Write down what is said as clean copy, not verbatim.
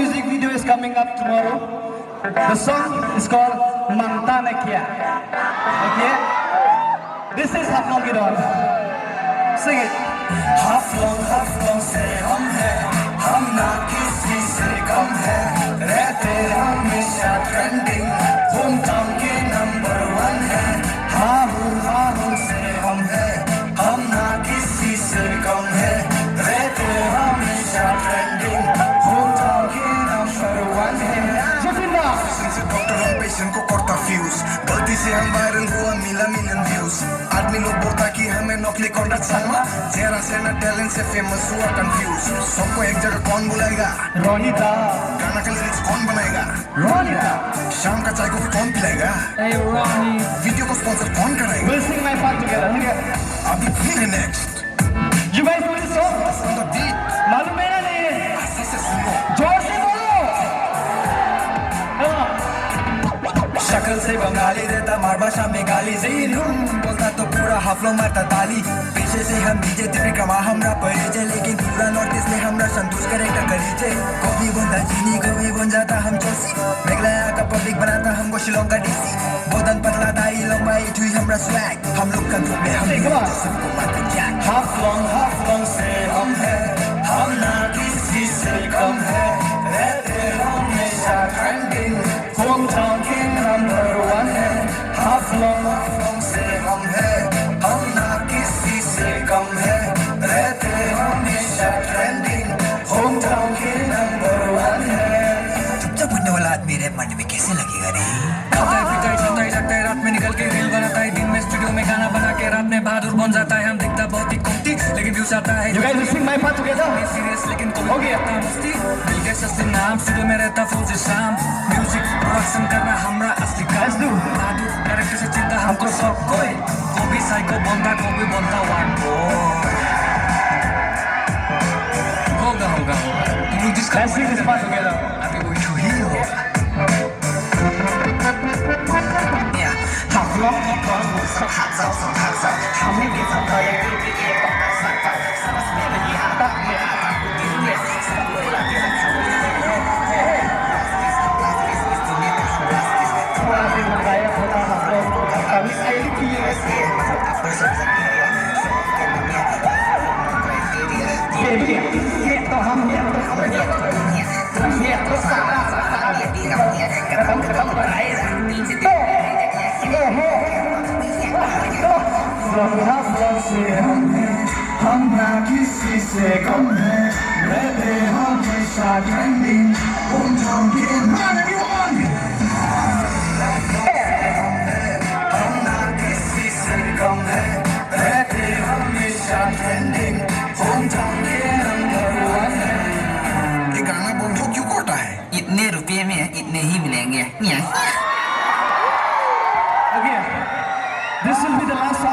music video is coming up tomorrow. The song is called Mantanakya. Okay? This is Haflong Gidon. Sing it. हफ्लों से हम हैं, हम ना किसी से कम हैं, रहते हमेशा ट्रेंडिंग, होम टाउन के नंबर 1 हैं। हाँ से हम हैं, हम ना किसी से कम हैं, रहते हमेशा ट्रेंडिंग, होम टाउन के नंबर 1 हैं। से डॉक्टर हम पेशेंट को करता फ्यूज, गलती से हम वायरल हुआ मिला मिलियन व्यूज। आदमी लोग बोलता कि हमें नकली कॉन्ट्रैक्ट सालमा, चेहरा से ना टैलेंट से फेमस हुआ कंफ्यूज। सबको एक जगह कौन बुलाएगा? Ronita. गाना का लिरिक्स कौन बनाएगा? Ronita. शाम का चाय को कौन पिलाएगा? Hey Ronnie. वीडियो को स्पॉन्सर कौन कराएगा? We'll sing my part together. Okay? अभी फिर है next You guys know this song? On the beat, मालूम है ना नहीं? ऐसे से सुनो। जोर से बोलो. Come on. शक्ल से बंगाली देता मार भाषा में गाली से बोलता तो पूरा हाफलो मारता ताली। पीछे से हम डीजे त्रिक्रमा हमरा परिचय, लेकिन पूरा नॉर्थ ईस्ट में हमरा संतोष करेगा करीचे। कभी बंदा चीनी कभी बन जाता हम चौसी, मेघालय का पब्लिक बनाता हमको शिलोंग का डीसी। बदन पतला दाई लंबाई हुई हमरा स्वैग, हम लोग का ग्रुप में हम सबको मारते जैक। हाफलोंग से हम हैं, हम ना किसी से कम है, रहते हमेशा ट्रेंडिंग, होम टाउन के नंबर 1 है। हाफलोंग से हम हैं, हम ना किसी से कम है, रहते हमेशा ट्रेंडिंग, होम टाउन के नंबर 1 है। चुपचाप बुझने वाला आदमी रैप मारने में कैसे लगेगा रे? खाता है पीता है सोता है जागता है, रात में निकल के रील बनाता है, दिन में स्टूडियो में गाना बना के रात में बहादुर बन जाता है। हम दिखता बहुत ही कमती लेकिन व्यूज आता है। You guys will sing my part together. Serious लेकिन हो गया मस्ती, दिल के सस्ते नाम स्टूडियो में रहता फुल से शाम। म्यूजिक प्रोडक्शन करना हमरा असली काम। Let's do. बहादुर डायरेक्टर से चिंता हमको सब कोई भी साइको बनता कोई बनता वन बॉय। होगा तुम लोग जिसका Let's sing this part together. अभी वो छू ही होगा। ये तो हम तो सारा खत्म कराएगा। हम ना किसी से कम है, रहते हमेशा ट्रेंडिंग, होम टाउन के नंबर 1 हम ना किसी से कम है, रहते हमेशा ट्रेंडिंग, होम टाउन के नंबर 1 है। ये गाना बोल तो क्यों कोटा है? इतने रुपए में इतने ही मिलेंगे। Okay. This will be the last song.